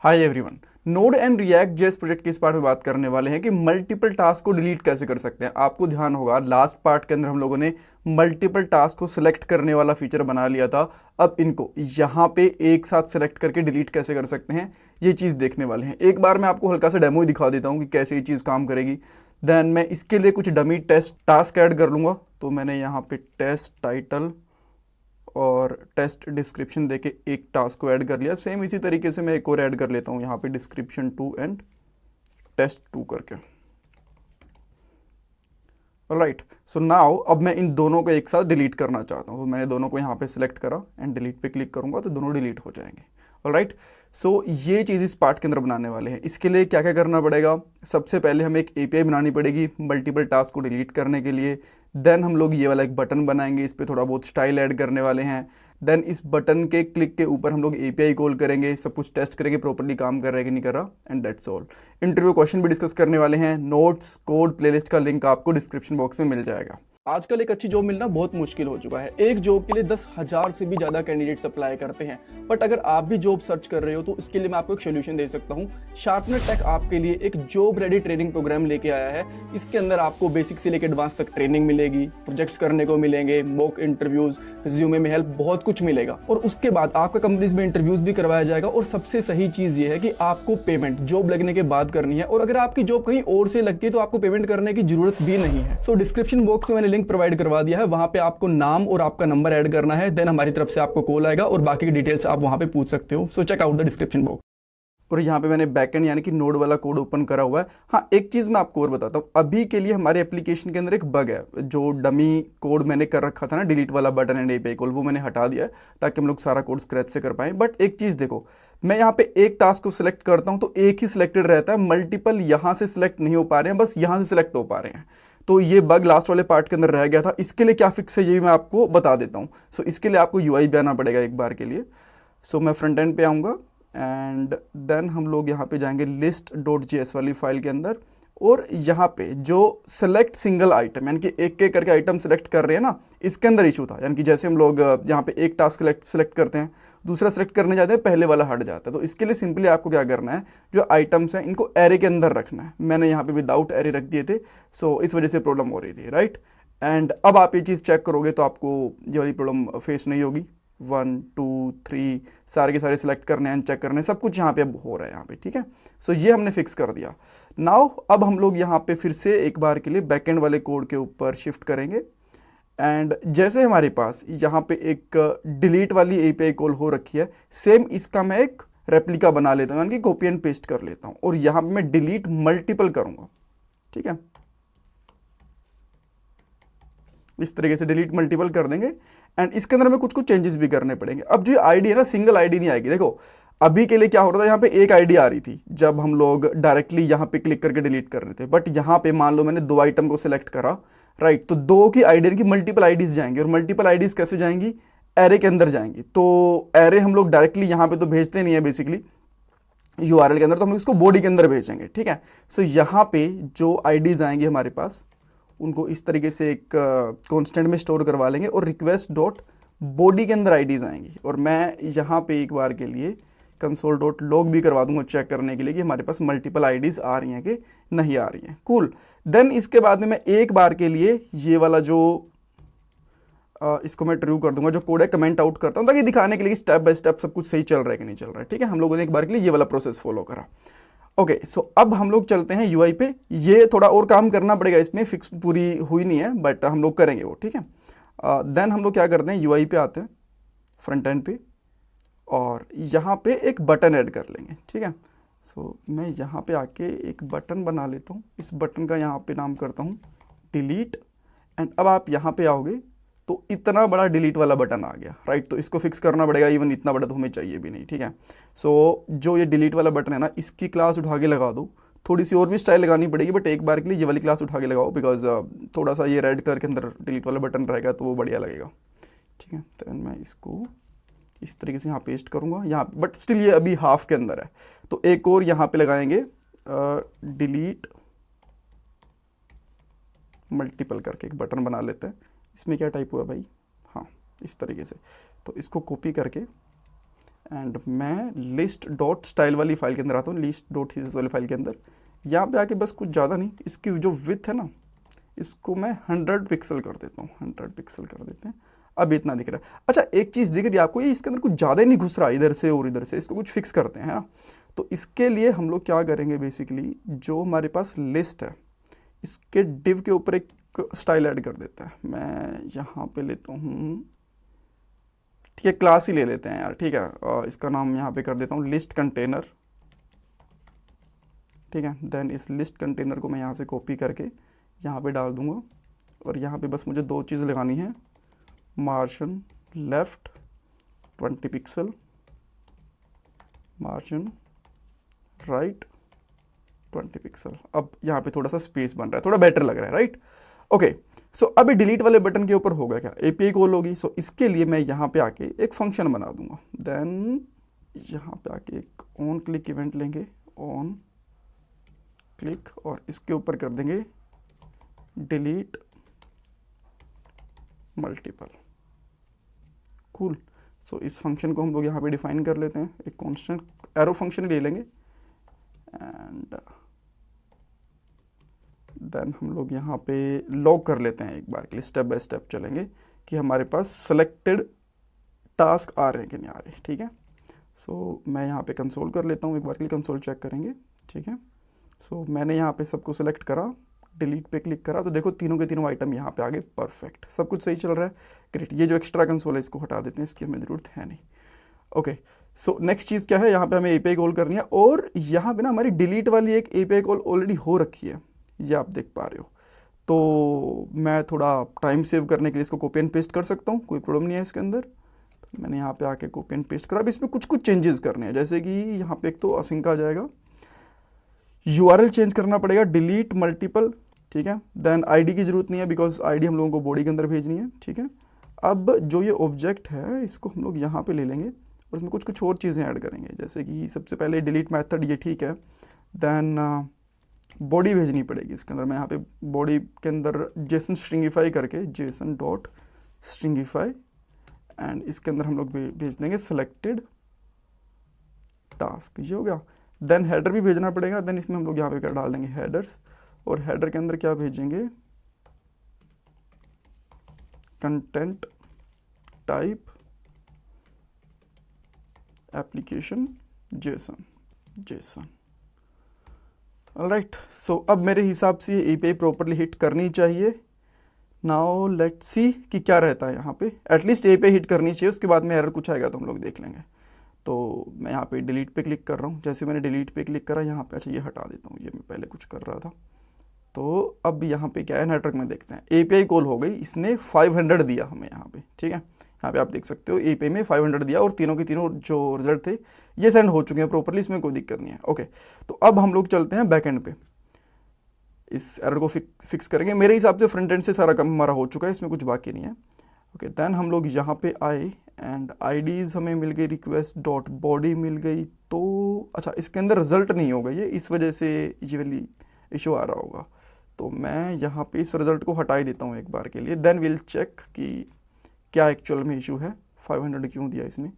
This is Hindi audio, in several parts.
Hi everyone. Node and react JS project के इस पार्ट में बात करने वाले हैं कि मल्टीपल टास्क को डिलीट कैसे कर सकते हैं। आपको ध्यान होगा लास्ट पार्ट के अंदर हम लोगों ने मल्टीपल टास्क को सिलेक्ट करने वाला फीचर बना लिया था। अब इनको यहाँ पे एक साथ सिलेक्ट करके डिलीट कैसे कर सकते हैं ये चीज़ देखने वाले हैं। एक बार मैं आपको हल्का सा डेमो ही दिखा देता हूँ कि कैसे ये चीज़ काम करेगी। देन मैं इसके लिए कुछ डमी टेस्ट टास्क ऐड कर लूँगा। तो मैंने यहाँ पे टेस्ट टाइटल और टेस्ट डिस्क्रिप्शन देके एक टास्क को ऐड कर लिया। सेम इसी तरीके से मैं एक और ऐड कर लेता हूँ यहाँ पे डिस्क्रिप्शन 2 एंड टेस्ट 2 करके। राइट, सो नाउ अब मैं इन दोनों को एक साथ डिलीट करना चाहता हूँ। तो मैंने दोनों को यहाँ पे सिलेक्ट करा एंड डिलीट पे क्लिक करूँगा तो दोनों डिलीट हो जाएंगे। ऑलराइट, सो ये चीज़ इस पार्ट के अंदर बनाने वाले हैं। इसके लिए क्या क्या करना पड़ेगा, सबसे पहले हमें एक एपीआई बनानी पड़ेगी मल्टीपल टास्क को डिलीट करने के लिए। देन हम लोग ये वाला एक बटन बनाएंगे, इस पर थोड़ा बहुत स्टाइल ऐड करने वाले हैं। देन इस बटन के क्लिक के ऊपर हम लोग एपीआई कॉल करेंगे, सब कुछ टेस्ट करेंगे प्रॉपर्ली काम कर रहा है कि नहीं कर रहा, and that's all. Interview question भी डिस्कस करने वाले हैं। नोट्स कोड प्लेलिस्ट का लिंक आपको डिस्क्रिप्शन बॉक्स में मिल जाएगा। आजकल एक अच्छी जॉब मिलना बहुत मुश्किल हो चुका है। एक जॉब के लिए 10,000 से भी ज्यादा कैंडिडेट्स अप्लाई करते हैं। बट अगर आप भी जॉब सर्च कर रहे हो तो इसके लिए मैं आपको एक सोल्यूशन दे सकता हूँ। शार्पनर टेक आपके लिए एक जॉब रेडी ट्रेनिंग प्रोग्राम लेके आया है। इसके अंदर आपको बेसिक से लेकर एडवांस तक ट्रेनिंग मिलेगी, प्रोजेक्ट्स करने को मिलेंगे, मॉक इंटरव्यूज, रिज्यूमे में हेल्प, बहुत कुछ मिलेगा। और उसके बाद आपका कंपनीज में इंटरव्यूज भी करवाया जाएगा। और सबसे सही चीज ये है कि आपको पेमेंट जॉब लगने के बाद करनी है। और अगर आपकी जॉब कहीं और से लगती है तो आपको पेमेंट करने की जरूरत भी नहीं है। सो डिस्क्रिप्शन बॉक्स में मैंने लिंक प्रोवाइड करवा दिया है, वहां पे आपको नाम और आपका नंबर ऐड करना है। देन हमारी तरफ से आपको कॉल आएगा और बाकी की डिटेल्स आप वहां पे पूछ सकते हो। So check out the description box. और यहाँ पे मैंने बैकएंड यानी कि नोड वाला कोड ओपन करा हुआ है। हाँ, एक चीज़ मैं आपको और बताता हूँ। अभी के लिए हमारे एप्लीकेशन के अंदर एक बग है। जो डमी कोड मैंने कर रखा था ना, डिलीट वाला बटन एंड एपीआई कॉल, वो मैंने हटा दिया है ताकि हम लोग सारा कोड स्क्रैच से कर पाएँ। बट एक चीज़ देखो, मैं यहाँ पे एक टास्क को सिलेक्ट करता हूँ तो एक ही सिलेक्टेड रहता है, मल्टीपल यहाँ से सिलेक्ट नहीं हो पा रहे हैं, बस यहाँ से सिलेक्ट हो पा रहे हैं। तो ये बग लास्ट वाले पार्ट के अंदर रह गया था। इसके लिए क्या फिक्स है ये भी मैं आपको बता देता हूँ। सो इसके लिए आपको यूआई भी आना पड़ेगा एक बार के लिए। सो मैं फ्रंट एंड पे आऊँगा एंड देन हम लोग यहाँ पे जाएंगे list.js वाली फाइल के अंदर। और यहाँ पे जो सेलेक्ट सिंगल आइटम यानी कि एक एक करके आइटम सेलेक्ट कर रहे हैं ना, इसके अंदर इशू था। यानी कि जैसे हम लोग यहाँ पे एक टास्क सेलेक्ट करते हैं, दूसरा सेलेक्ट करने जाते हैं, पहले वाला हट जाता है। तो इसके लिए सिंपली आपको क्या करना है, जो आइटम्स हैं इनको एरे के अंदर रखना है। मैंने यहाँ पे विदाउट एरे रख दिए थे, सो इस वजह से प्रॉब्लम हो रही थी। राइट, एंड अब आप ये चीज़ चेक करोगे तो आपको ये वाली प्रॉब्लम फेस नहीं होगी। 1 2 3 सारे के सारे सिलेक्ट करने हैं, चेक करने हैं, सब कुछ यहाँ पे अब हो रहा है यहाँ पे। ठीक है, सो ये हमने फिक्स कर दिया। नाउ अब हम लोग यहाँ पे फिर से एक बार के लिए बैकएंड वाले कोड के ऊपर शिफ्ट करेंगे। एंड जैसे हमारे पास यहाँ पे एक डिलीट वाली एपीआई कॉल हो रखी है, सेम इसका मैं एक रेप्लिका बना लेता हूँ, यानी कि कॉपी एंड पेस्ट कर लेता हूँ। और यहाँ पे मैं डिलीट मल्टीपल करूँगा। ठीक है, इस तरीके से डिलीट मल्टीपल कर देंगे। एंड इसके अंदर हमें कुछ कुछ चेंजेस भी करने पड़ेंगे। अब जो आईडी है ना, सिंगल आईडी नहीं आएगी। देखो अभी के लिए क्या हो रहा था, यहाँ पे एक आईडी आ रही थी जब हम लोग डायरेक्टली यहाँ पे क्लिक करके डिलीट कर रहे थे। बट यहाँ पे मान लो मैंने 2 आइटम को सिलेक्ट करा, राइट, तो 2 की आईडी की मल्टीपल आईडीज जाएंगी। और मल्टीपल आईडीज कैसे जाएंगी, एरे के अंदर जाएंगी। तो एरे हम लोग डायरेक्टली यहाँ पे तो भेजते नहीं है बेसिकली यूआरएल के अंदर, तो हम इसको बॉडी के अंदर भेजेंगे। ठीक है, सो यहाँ पे जो आईडीज आएंगी हमारे पास, उनको इस तरीके से एक कांस्टेंट में स्टोर करवा लेंगे और रिक्वेस्ट डॉट बॉडी के अंदर आईडीज आएंगी। और मैं यहाँ पे एक बार के लिए कंसोल डॉट लॉग भी करवा दूंगा चेक करने के लिए कि हमारे पास मल्टीपल आईडीज आ रही हैं कि नहीं आ रही हैं। कूल, देन इसके बाद में मैं एक बार के लिए ये वाला जो इसको मैं ट्रू कर दूंगा, जो कोड है कमेंट आउट करता हूँ ताकि दिखाने के लिए स्टेप बाय स्टेप सब कुछ सही चल रहा है कि नहीं चल रहा है। ठीक है, हम लोगों ने एक बार के लिए ये वाला प्रोसेस फॉलो करा। ओके, सो अब हम लोग चलते हैं यूआई पे। ये थोड़ा और काम करना पड़ेगा, इसमें फिक्स पूरी हुई नहीं है बट हम लोग करेंगे वो। ठीक है, देन हम लोग क्या करते हैं, यूआई पे आते हैं फ्रंट एंड पे और यहाँ पे एक बटन ऐड कर लेंगे। ठीक है, सो मैं यहाँ पे आके एक बटन बना लेता हूँ। इस बटन का यहाँ पे नाम करता हूँ डिलीट। एंड अब आप यहाँ पे आओगे तो इतना बड़ा डिलीट वाला बटन आ गया। राइट, तो इसको फिक्स करना पड़ेगा। इवन इतना बड़ा तो हमें चाहिए भी नहीं। ठीक है, सो जो ये डिलीट वाला बटन है ना, इसकी क्लास उठा के लगा दो। थोड़ी सी और भी स्टाइल लगानी पड़ेगी बट एक बार के लिए ये वाली क्लास उठा के लगाओ, बिकॉज थोड़ा सा ये रेड कलर के अंदर डिलीट वाला बटन रहेगा तो वो बढ़िया लगेगा। ठीक है, तो मैं इसको इस तरीके से यहाँ पेस्ट करूँगा यहाँ, बट स्टिल ये अभी हाफ के अंदर है। तो एक और यहाँ पे लगाएंगे डिलीट मल्टीपल करके एक बटन बना लेते हैं। इसमें क्या टाइप हुआ भाई, हाँ इस तरीके से। तो इसको कॉपी करके एंड मैं लिस्ट डॉट स्टाइल वाली फाइल के अंदर आता हूँ, लिस्ट डॉट हीजस वाली फाइल के अंदर। यहाँ पे आके बस कुछ ज़्यादा नहीं, इसकी जो विड्थ है ना, इसको मैं 100 पिक्सल कर देता हूँ, 100 पिक्सल कर देते हैं। अब इतना दिख रहा है। अच्छा, एक चीज़ दिख रही है आपको, ये इसके अंदर कुछ ज़्यादा ही नहीं घुस रहा इधर से और इधर से, इसको कुछ फिक्स करते हैं, है ना। तो इसके लिए हम लोग क्या करेंगे, बेसिकली जो हमारे पास लिस्ट है इसके डिव के ऊपर एक स्टाइल ऐड कर देता है। मैं यहाँ पे लेता हूँ, ठीक है, क्लास ही ले लेते हैं यार, ठीक है, और इसका नाम यहाँ पे कर देता हूँ लिस्ट कंटेनर, ठीक है। देन इस लिस्ट कंटेनर को मैं यहाँ से कॉपी करके यहाँ पे डाल दूंगा, और यहाँ पे बस मुझे दो चीज़ लगानी है, margin left 20 pixel, margin right 20 pixel. अब यहाँ पे थोड़ा सा स्पेस बन रहा है, थोड़ा बेटर लग रहा है, राइट। ओके, सो अब डिलीट वाले बटन के ऊपर होगा क्या, एपीआई कॉल होगी। सो इसके लिए मैं यहाँ पे आके एक फंक्शन बना दूंगा। देन यहाँ पे आके एक ऑन क्लिक इवेंट लेंगे, ऑन क्लिक, और इसके ऊपर कर देंगे डिलीट मल्टीपल। कूल। सो इस फंक्शन को हम लोग यहाँ पे डिफाइन कर लेते हैं, एक कांस्टेंट एरो फंक्शन ले लेंगे, एंड देन हम लोग यहाँ पे लॉग कर लेते हैं एक बार के लिए, स्टेप बाय स्टेप चलेंगे कि हमारे पास सेलेक्टेड टास्क आ रहे हैं कि नहीं आ रहे, ठीक है। सो मैं यहाँ पे कंसोल कर लेता हूँ एक बार के लिए, कंसोल चेक करेंगे, ठीक है। सो मैंने यहाँ पे सबको सेलेक्ट करा, डिलीट पे क्लिक करा, तो देखो तीनों के तीनों आइटम यहाँ पे आ गए, परफेक्ट, सब कुछ सही चल रहा है, ग्रेट। ये जो एक्स्ट्रा कंसोल है इसको हटा देते हैं, इसकी हमें ज़रूरत है नहीं। ओके, सो नेक्स्ट चीज़ क्या है, यहाँ पे हमें एपीआई कॉल करनी है, और यहाँ पे ना हमारी डिलीट वाली एक एपीआई कॉल ऑलरेडी हो रखी है, ये आप देख पा रहे हो। तो मैं थोड़ा टाइम सेव करने के लिए इसको कॉपी एंड पेस्ट कर सकता हूँ, कोई प्रॉब्लम नहीं है इसके अंदर। तो मैंने यहाँ पे आके कॉपी एंड पेस्ट करा। अब इसमें कुछ कुछ चेंजेस करने हैं, जैसे कि यहाँ पे एक तो असिंक आ जाएगा, यूआरएल चेंज करना पड़ेगा, डिलीट मल्टीपल, ठीक है। देन आईडी की जरूरत नहीं है, बिकॉज आईडी हम लोगों को बॉडी के अंदर भेजनी है, ठीक है। अब जो ये ऑब्जेक्ट है इसको हम लोग यहाँ पे ले लेंगे, और इसमें कुछ कुछ और चीज़ें ऐड करेंगे, जैसे कि सबसे पहले डिलीट मेथड, ये ठीक है। देन बॉडी भेजनी पड़ेगी इसके अंदर, मैं यहाँ पे बॉडी के अंदर जेसन स्ट्रिंगिफाई करके, जेसन डॉट स्ट्रिंगिफाई, एंड इसके अंदर हम लोग भेज देंगे सेलेक्टेड टास्क, ये हो गया। देन हेडर भी भेजना पड़ेगा, देन इसमें हम लोग यहाँ पे क्या डाल देंगे, हेडर्स, और हेडर के अंदर क्या भेजेंगे, content type application JSON, JSON. Alright, so अब मेरे हिसाब से ये एपीआई प्रॉपरली हिट करनी चाहिए। नाउ लेट्स सी कि क्या रहता है यहाँ पे, एटलीस्ट एपीआई हिट करनी चाहिए, उसके बाद में एरर कुछ आएगा तो हम लोग देख लेंगे। तो मैं यहाँ पे डिलीट पे क्लिक कर रहा हूँ, जैसे मैंने डिलीट पे क्लिक करा यहाँ पे, अच्छा ये हटा देता हूँ, ये मैं पहले कुछ कर रहा था। तो अब यहाँ पे क्या है, नेटवर्क में देखते हैं, एपीआई कॉल हो गई, इसने 500 दिया हमें यहाँ पे, ठीक है। यहाँ पे आप देख सकते हो एपीआई में 500 दिया, और तीनों के तीनों जो रिजल्ट थे ये सेंड हो चुके हैं प्रॉपरली, इसमें कोई दिक्कत नहीं है। ओके, तो अब हम लोग चलते हैं बैक एंड पे, इस एरर को फिक्स करेंगे। मेरे हिसाब से फ्रंट एंड से सारा काम हमारा हो चुका है, इसमें कुछ बाकी नहीं है। ओके, देन हम लोग यहाँ पे आए, एंड आईडीज़ हमें मिल गई, रिक्वेस्ट डॉट बॉडी मिल गई। तो अच्छा, इसके अंदर रिजल्ट नहीं होगा ये, इस वजह से ये वाली इशू आ रहा होगा। तो मैं यहाँ पे इस रिजल्ट को हटा ही देता हूँ एक बार के लिए, देन विल चेक कि क्या एक्चुअल में इशू है, 500 क्यों दिया इसने।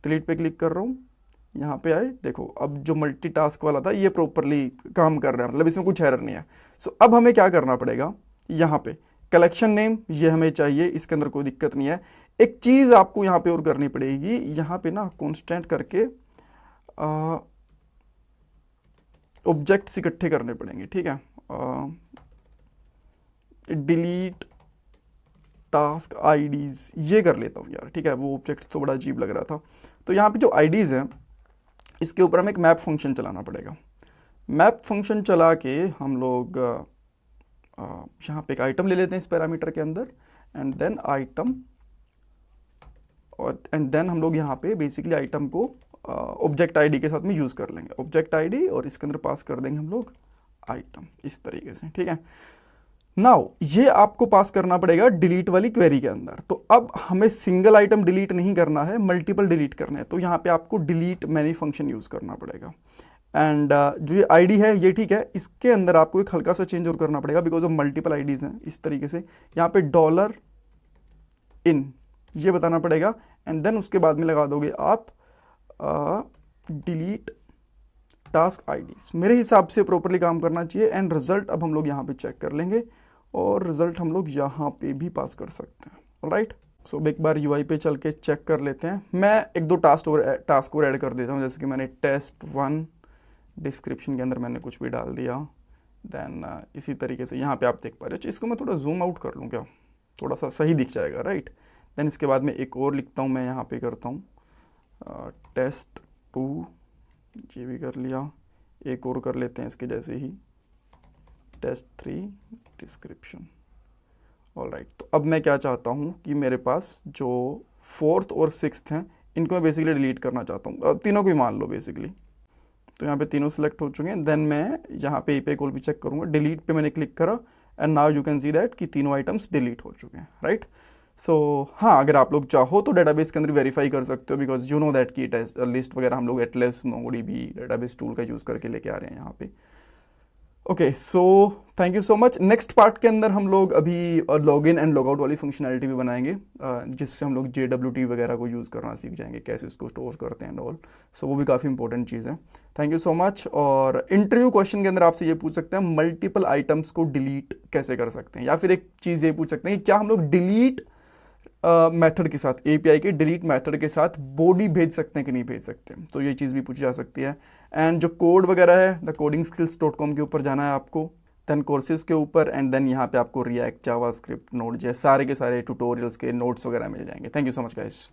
डिलीट पे क्लिक कर रहा हूँ, यहाँ पे आए, देखो अब जो मल्टीटास्क वाला था ये प्रॉपरली काम कर रहा है, मतलब इसमें कुछ एरर नहीं है। सो अब हमें क्या करना पड़ेगा, यहाँ पे कलेक्शन नेम ये हमें चाहिए, इसके अंदर कोई दिक्कत नहीं है। एक चीज़ आपको यहाँ पे और करनी पड़ेगी, यहाँ पे ना कॉन्स्टेंट करके ऑब्जेक्ट्स इकट्ठे करने पड़ेंगे, ठीक है। डिलीट टास्क आईडीज़ ये कर लेता हूँ यार, ठीक है, वो ऑब्जेक्ट तो बड़ा अजीब लग रहा था। तो यहाँ पे जो आईडीज़ हैं इसके ऊपर हमें एक मैप फंक्शन चलाना पड़ेगा। मैप फंक्शन चला के हम लोग यहाँ पे एक आइटम ले लेते हैं इस पैरामीटर के अंदर, एंड देन आइटम, और एंड देन हम लोग यहाँ पे बेसिकली आइटम को ऑब्जेक्ट आईडी के साथ में यूज़ कर लेंगे, ऑब्जेक्ट आईडी, और इसके अंदर पास कर देंगे हम लोग आइटम, इस तरीके से, ठीक है। नाउ ये आपको पास करना पड़ेगा डिलीट वाली क्वेरी के अंदर। तो अब हमें सिंगल आइटम डिलीट नहीं करना है, मल्टीपल डिलीट करना है, तो यहाँ पे आपको डिलीट मैनी फंक्शन यूज़ करना पड़ेगा। एंड जो ये आईडी है ये ठीक है, इसके अंदर आपको एक हल्का सा चेंज और करना पड़ेगा, बिकॉज ऑफ मल्टीपल आईडीज़ हैं, इस तरीके से यहाँ पे डॉलर इन ये बताना पड़ेगा, एंड देन उसके बाद में लगा दोगे आप डिलीट टास्क आईडीज मेरे हिसाब से प्रॉपरली काम करना चाहिए। एंड रिजल्ट अब हम लोग यहाँ पे चेक कर लेंगे और रिजल्ट हम लोग यहाँ पे भी पास कर सकते हैं। ऑलराइट, सो एक बार यूआई पे चल के चेक कर लेते हैं। मैं एक दो टास्क और ऐड कर देता हूँ, जैसे कि मैंने test1 डिस्क्रिप्शन के अंदर मैंने कुछ भी डाल दिया। देन इसी तरीके से यहाँ पे आप देख पा रहे हो। इसको मैं थोड़ा जूम आउट कर लूँ क्या, थोड़ा सा सही दिख जाएगा, राइट। देन इसके बाद में एक और लिखता हूँ, मैं यहाँ पे करता हूँ test2, ये भी कर लिया। एक और कर लेते हैं इसके जैसे ही, test3 डिस्क्रिप्शन। ऑलराइट, तो अब मैं क्या चाहता हूँ कि मेरे पास जो 4th और 6th हैं इनको मैं बेसिकली डिलीट करना चाहता हूँ, तीनों को ही मान लो बेसिकली। तो यहाँ पे तीनों सिलेक्ट हो चुके हैं। देन मैं यहाँ पे API कॉल भी चेक करूँगा, डिलीट पे मैंने क्लिक करा and now you can see that कि तीनों आइटम्स डिलीट हो चुके हैं, राइट। सो हाँ, अगर आप लोग चाहो तो डेटाबेस के अंदर वेरीफाई कर सकते हो, बिकॉज यू नो दैट की लिस्ट वगैरह हम लोग एटलेस MongoDB डेटाबेस टूल का यूज़ करके लेके आ रहे हैं यहाँ पे। Okay, so thank you so much. Next part के अंदर हम लोग अभी लॉगिन एंड लॉगआउट वाली फंक्शनैलिटी भी बनाएंगे, जिससे हम लोग JWT वगैरह को यूज़ करना सीख जाएंगे, कैसे उसको स्टोर करते हैं एंड ऑल। सो वो भी काफ़ी इंपॉर्टेंट चीज़ है। Thank you so much. और इंटरव्यू क्वेश्चन के अंदर आपसे ये पूछ सकते हैं मल्टीपल आइटम्स को डिलीट कैसे कर सकते हैं, या फिर एक चीज़ ये पूछ सकते हैं कि क्या हम लोग डिलीट मेथड के साथ, API के डिलीट मेथड के साथ बॉडी भेज सकते हैं कि नहीं भेज सकते। तो ये चीज़ भी पूछी जा सकती है। एंड जो कोड वगैरह है, thecodingskills.com के ऊपर जाना है आपको, देन कोर्सेज के ऊपर, एंड देन यहाँ पे आपको रिएक्ट, जावास्क्रिप्ट, नोड.js सारे के सारे ट्यूटोरियल्स के नोट्स वगैरह मिल जाएंगे। Thank you so much guys.